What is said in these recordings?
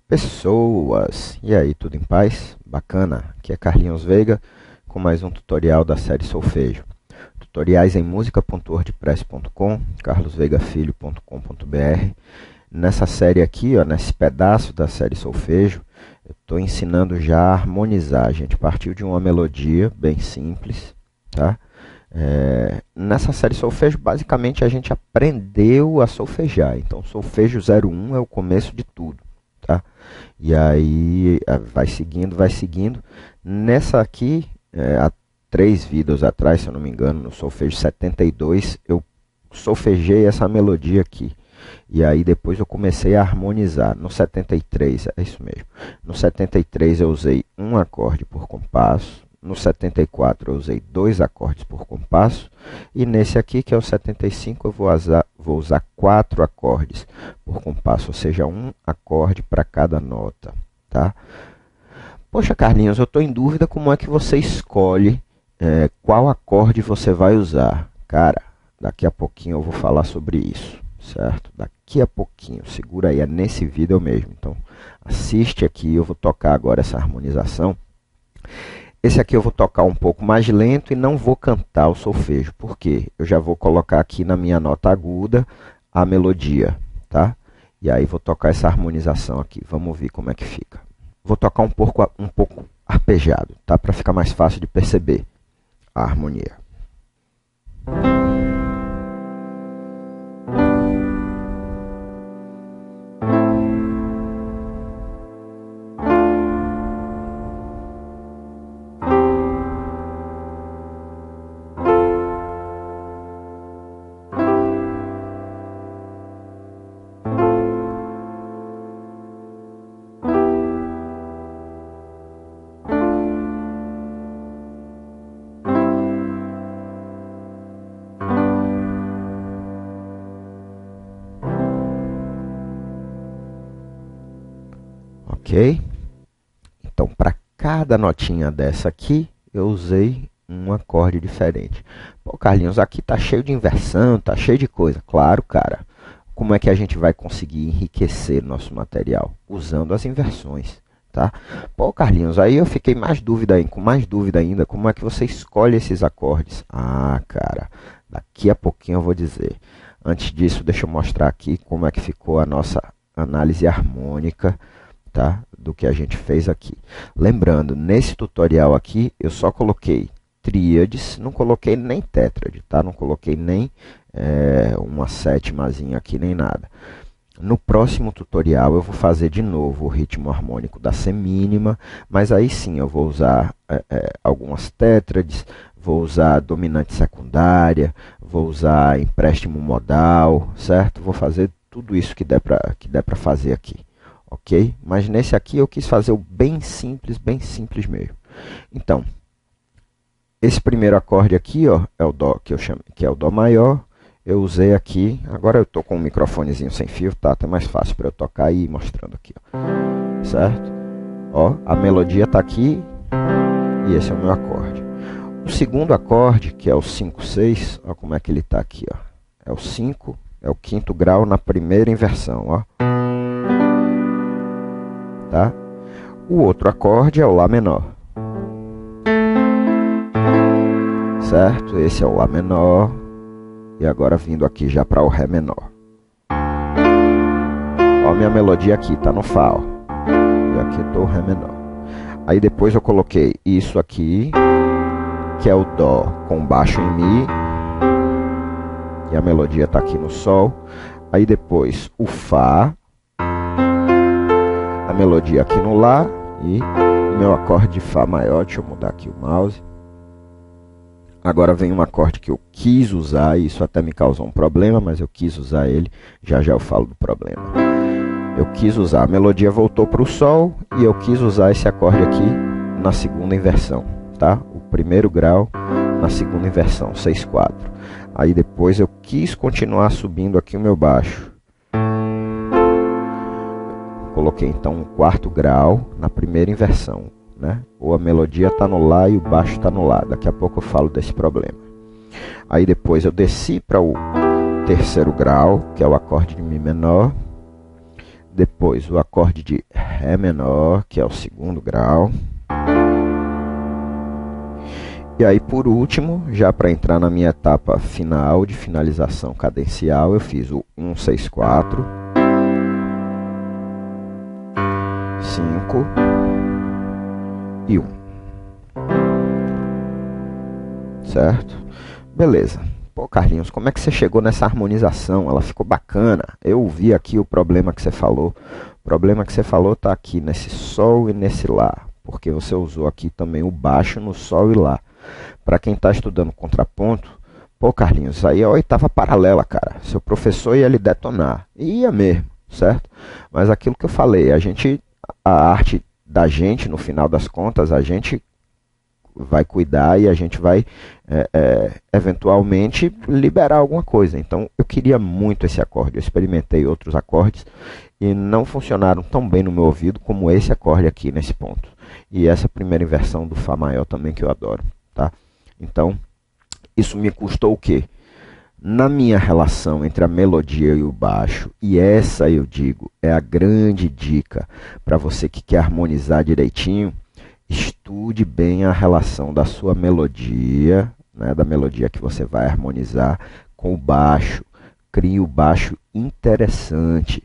Pessoas! E aí, tudo em paz? Bacana? Aqui é Carlinhos Veiga com mais um tutorial da série Solfejo. Tutoriais em música.wordpress.com, carlosveigafilho.com.br. Nessa série aqui, nesse pedaço da série Solfejo, eu estou ensinando já a harmonizar. A gente partiu de uma melodia bem simples, tá? Nessa série Solfejo, basicamente a gente aprendeu a solfejar. Então, Solfejo 01 é o começo de tudo, tá? E aí vai seguindo, vai seguindo. Nessa aqui, há 3 vídeos atrás, se eu não me engano, no Solfejo 72, eu solfejei essa melodia aqui. E aí depois eu comecei a harmonizar. No 73, é isso mesmo. No 73 eu usei um acorde por compasso. No 74 eu usei 2 acordes por compasso. E nesse aqui, que é o 75, eu vou usar 4 acordes por compasso. Ou seja, um acorde para cada nota, tá? Poxa, Carlinhos, eu estou em dúvida como é que você escolhe qual acorde você vai usar. Cara, daqui a pouquinho eu vou falar sobre isso, certo? Daqui a pouquinho, segura aí, é nesse vídeo mesmo. Então, assiste aqui, eu vou tocar agora essa harmonização. Esse aqui eu vou tocar um pouco mais lento e não vou cantar o solfejo, porque eu já vou colocar aqui na minha nota aguda a melodia, tá? E aí vou tocar essa harmonização aqui, vamos ver como é que fica. Vou tocar um pouco arpejado, tá? Para ficar mais fácil de perceber a harmonia. Ok? Então, para cada notinha dessa aqui, eu usei um acorde diferente. Pô, Carlinhos, aqui tá cheio de inversão, tá cheio de coisa. Claro, cara. Como é que a gente vai conseguir enriquecer nosso material? Usando as inversões, tá? Pô, Carlinhos, aí eu fiquei com mais dúvida ainda. Como é que você escolhe esses acordes? Ah, cara, daqui a pouquinho eu vou dizer. Antes disso, deixa eu mostrar aqui como é que ficou a nossa análise harmônica, tá? Do que a gente fez aqui. Lembrando, nesse tutorial aqui, eu só coloquei tríades, não coloquei nem tétrade, tá? Não coloquei nem uma sétimazinha aqui, nem nada. No próximo tutorial, eu vou fazer de novo o ritmo harmônico da semínima, mas aí sim eu vou usar algumas tétrades, vou usar dominante secundária, vou usar empréstimo modal, certo? Vou fazer tudo isso que der para fazer aqui. Ok? Mas nesse aqui eu quis fazer o bem simples mesmo. Então, esse primeiro acorde aqui, é o Dó, que eu chamo, que é o Dó maior. Eu usei aqui, agora eu estou com um microfonezinho sem fio, tá até mais fácil para eu tocar e ir mostrando aqui, certo? Ó, a melodia está aqui e esse é o meu acorde. O segundo acorde, que é o 5/6, ó como é que ele está aqui, ó. É o 5, é o 5º grau na primeira inversão, ó. Tá? O outro acorde é o Lá menor, certo? Esse é o Lá menor, e agora vindo aqui já para o Ré menor. Ó, minha melodia aqui está no Fá, ó. E aqui estou o Ré menor. Aí depois eu coloquei isso aqui, que é o Dó com baixo em Mi, e a melodia está aqui no Sol. Aí depois o Fá, a melodia aqui no Lá e o meu acorde de Fá maior. Deixa eu mudar aqui o mouse. Agora vem um acorde que eu quis usar, e isso até me causou um problema, mas eu quis usar ele, já eu falo do problema. Eu quis usar, a melodia voltou para o Sol e eu quis usar esse acorde aqui na segunda inversão, tá? O primeiro grau na segunda inversão, 6/4. Aí depois eu quis continuar subindo aqui o meu baixo. Coloquei então um 4º grau na primeira inversão, né? Ou a melodia está no Lá e o baixo está no Lá. Daqui a pouco eu falo desse problema. Aí depois eu desci para o 3º grau, que é o acorde de Mi menor. depois o acorde de Ré menor, que é o segundo grau. E aí, por último, já para entrar na minha etapa final de finalização cadencial, eu fiz o 1, 6, 4, 5 e 1. Certo? Beleza. Pô, Carlinhos, como é que você chegou nessa harmonização? Ela ficou bacana. Eu ouvi aqui o problema que você falou. O problema que você falou está aqui nesse Sol e nesse Lá, porque você usou aqui também o baixo no Sol e Lá. Para quem está estudando contraponto, pô, Carlinhos, isso aí é a oitava paralela, cara. Seu professor ia lhe detonar. E ia mesmo, certo? Mas aquilo que eu falei, a arte da gente, no final das contas, a gente vai cuidar e a gente vai eventualmente liberar alguma coisa. Então eu queria muito esse acorde. Eu experimentei outros acordes e não funcionaram tão bem no meu ouvido como esse acorde aqui nesse ponto. E essa primeira inversão do Fá maior também, que eu adoro, tá? Então isso me custou o quê? Na minha relação entre a melodia e o baixo, e essa eu digo é a grande dica para você que quer harmonizar direitinho, estude bem a relação da sua melodia, né, da melodia que você vai harmonizar com o baixo. Crie o baixo interessante.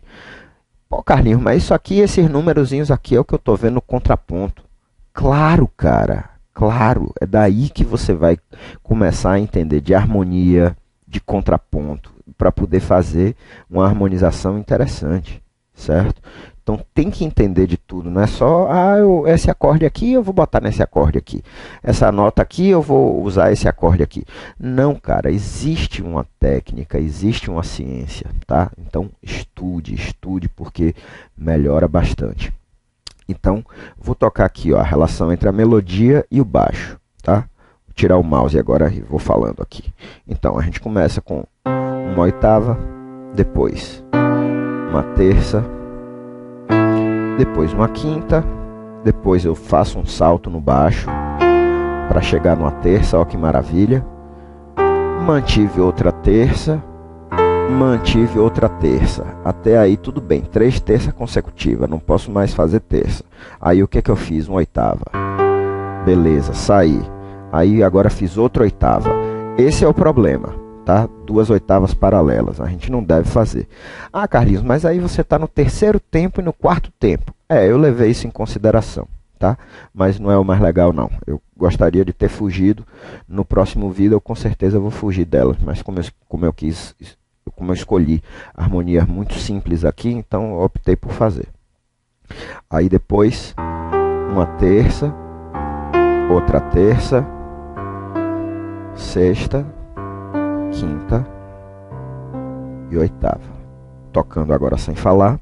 Pô, Carlinhos, mas isso aqui, esses númerozinhos aqui é o que eu estou vendo no contraponto. Claro, cara, claro. É daí que você vai começar a entender de harmonia, de contraponto, para poder fazer uma harmonização interessante, certo? Então tem que entender de tudo, não é só esse acorde aqui eu vou botar nesse acorde aqui, essa nota aqui eu vou usar esse acorde aqui. Não, cara, existe uma técnica, existe uma ciência, tá? Então estude, porque melhora bastante. Então vou tocar aqui, ó, a relação entre a melodia e o baixo, tá? Vou tirar o mouse agora e vou falando aqui. Então a gente começa com uma oitava, depois uma terça, depois uma quinta, depois eu faço um salto no baixo para chegar numa terça, ó que maravilha. Mantive outra terça, mantive outra terça. Até aí tudo bem, 3 terças consecutivas, não posso mais fazer terça. Aí o que que eu fiz? Uma oitava. Beleza, saí. Aí agora fiz outra oitava. Esse é o problema. Tá? 2 oitavas paralelas, a gente não deve fazer. Ah, Carlinhos, mas aí você está no terceiro tempo e no quarto tempo. Eu levei isso em consideração, tá? Mas não é o mais legal não. Eu gostaria de ter fugido. No próximo vídeo eu com certeza vou fugir delas, mas como eu escolhi harmonias muito simples aqui, então eu optei por fazer. Aí depois uma terça, outra terça, sexta, quinta e oitava. Tocando agora sem falar.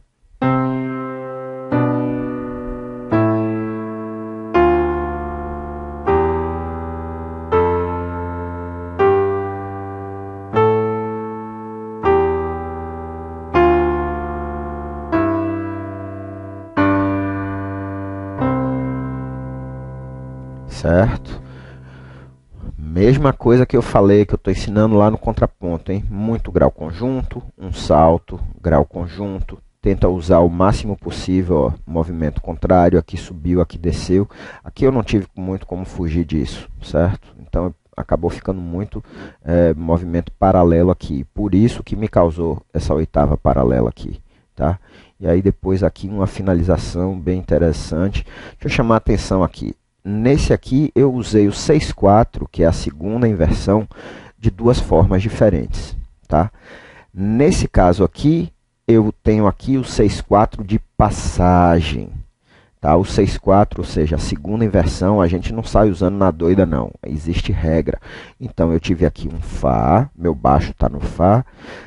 Certo? Mesma coisa que eu falei, que eu estou ensinando lá no contraponto, hein? Muito grau conjunto, um salto, grau conjunto. Tenta usar o máximo possível, ó, movimento contrário, aqui subiu, aqui desceu. Aqui eu não tive muito como fugir disso, certo? Então acabou ficando muito movimento paralelo aqui. Por isso que me causou essa oitava paralela aqui, tá? E aí depois aqui uma finalização bem interessante. Deixa eu chamar a atenção aqui. Nesse aqui eu usei o 6/4, que é a segunda inversão, de duas formas diferentes, tá? Nesse caso aqui, eu tenho aqui o 6/4 de passagem, tá? O 6/4, ou seja, a segunda inversão, a gente não sai usando na doida não, existe regra. Então eu tive aqui um Fá, meu baixo está no Fá,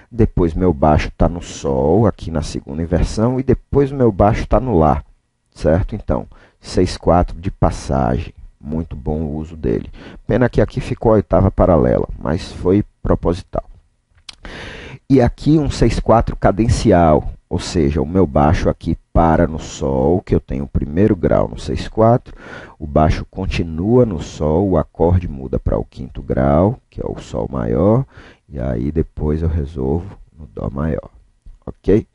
depois meu baixo está no Sol, aqui na segunda inversão, e depois meu baixo está no Lá, certo? Então 6/4 de passagem, muito bom o uso dele. Pena que aqui ficou a oitava paralela, mas foi proposital. E aqui um 6/4 cadencial, ou seja, o meu baixo aqui para no Sol, que eu tenho o primeiro grau no 6/4, o baixo continua no Sol, o acorde muda para o quinto grau, que é o Sol maior, e aí depois eu resolvo no Dó maior. ok?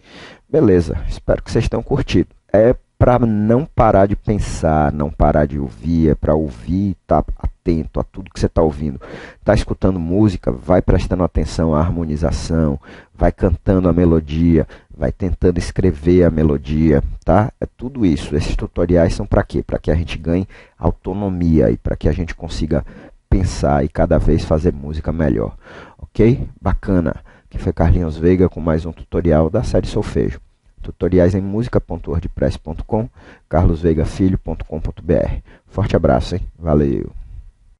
Beleza, espero que vocês tenham curtido. É para não parar de pensar, não parar de ouvir, é para ouvir e estar atento a tudo que você está ouvindo. Está escutando música, vai prestando atenção à harmonização, vai cantando a melodia, vai tentando escrever a melodia, tá? É tudo isso. Esses tutoriais são para quê? Para que a gente ganhe autonomia e para que a gente consiga pensar e cada vez fazer música melhor, ok? Bacana. Aqui foi Carlinhos Veiga com mais um tutorial da série Solfejo. Tutoriais em música.wordpress.com, carlosveigafilho.com.br. Forte abraço, hein? Valeu!